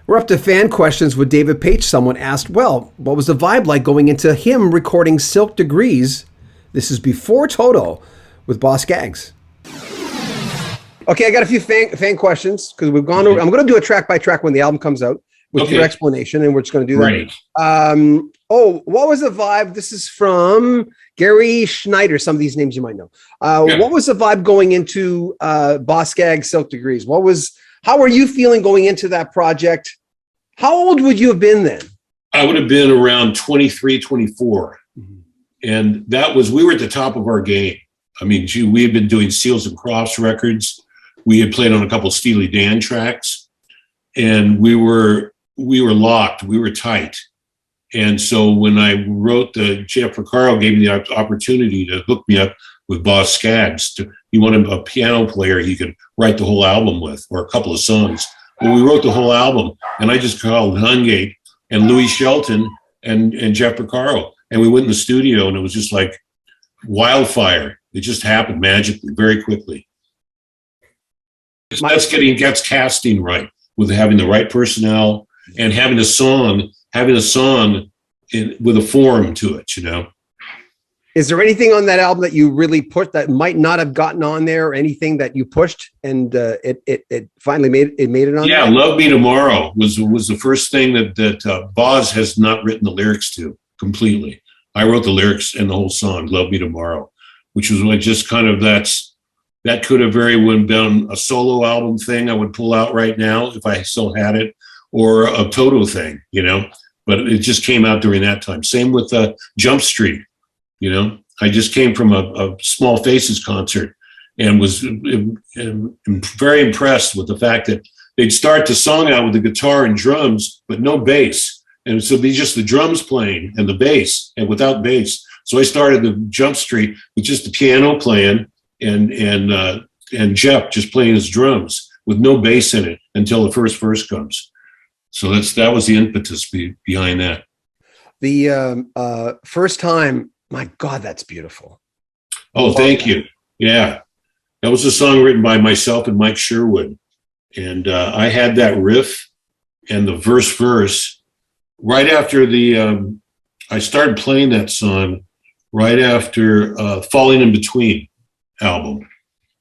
We're up to fan questions with David Page. Someone asked, well, what was the vibe like going into him recording Silk Degrees? This is before Toto with Boss Gags. Okay, I got a few fan questions because we've gone over. I'm going to do a track by track when the album comes out with your explanation, and we're just going to do that. What was the vibe? This is from Gary Schneider. Some of these names you might know. What was the vibe going into Boss Gags Silk Degrees? How were you feeling going into that project? How old would you have been then? I would have been around 23, 24. And we were at the top of our game. I mean, we had been doing Seals and Crofts records. We had played on a couple Steely Dan tracks, and we were locked. We were tight. And so when I wrote Jeff Porcaro gave me the opportunity to hook me up with Boss Gags. He wanted a piano player he could write the whole album with, or a couple of songs. Well, we wrote the whole album, and I just called Hungate and Louis Shelton and Jeff Porcaro, and we went in the studio, and it was just like wildfire. It just happened magically, very quickly. That's casting right, with having the right personnel and having a song with a form to it, you know. Is there anything on that album that you really pushed that might not have gotten on there, or anything that you pushed and it finally made it on? Yeah, there? Love Me Tomorrow was the first thing that Boz has not written the lyrics to completely. I wrote the lyrics and the whole song, Love Me Tomorrow, which was like just kind of that could have very well been a solo album thing I would pull out right now if I still had it, or a Toto thing, you know. But it just came out during that time. Same with Jump Street. You know, I just came from a Small Faces concert and was very impressed with the fact that they'd start the song out with the guitar and drums, but no bass. And so it'd be just the drums playing and the bass, and without bass. So I started the Jump Street with just the piano playing and Jeff just playing his drums with no bass in it until the first verse comes. So that was the impetus behind that. The first time. My God, that's beautiful. Oh, thank you. Yeah. That was a song written by myself and Mike Sherwood. And I had that riff and the verse right after I started playing that song right after Falling in Between album.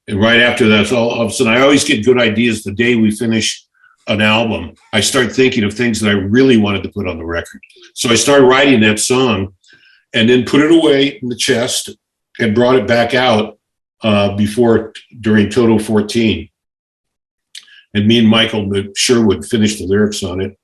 And right after that, all of a sudden, I always get good ideas the day we finish an album. I start thinking of things that I really wanted to put on the record. So I started writing that song, and then put it away in the chest and brought it back out during Toto 14. And me and Michael Sherwood finished the lyrics on it.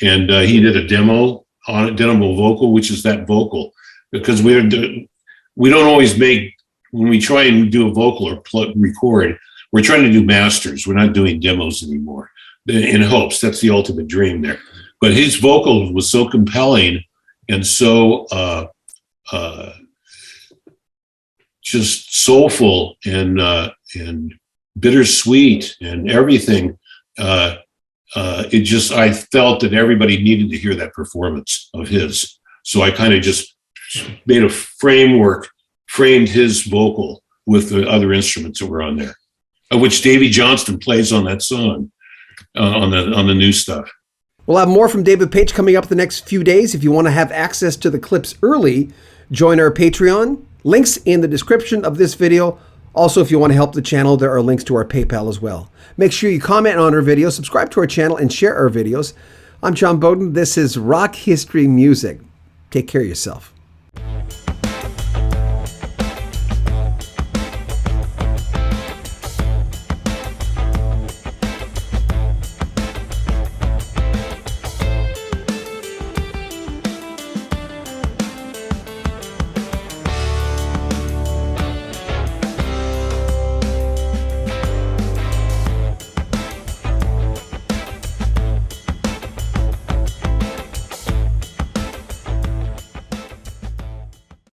And he did a demo on it, demo vocal, which is that vocal. Because we don't always when we try and do a vocal or record, we're trying to do masters. We're not doing demos anymore. In hopes, that's the ultimate dream there. But his vocal was so compelling and so just soulful and bittersweet and everything. I felt that everybody needed to hear that performance of his. So I kind of just made a framed his vocal with the other instruments that were on there, of which Davey Johnston plays on that song, on the new stuff. We'll have more from David Page coming up the next few days. If you want to have access to the clips early, join our Patreon. Links in the description of this video. Also, if you want to help the channel, there are links to our PayPal as well. Make sure you comment on our videos, subscribe to our channel, and share our videos. I'm John Beaudin. This is Rock History Music. Take care of yourself.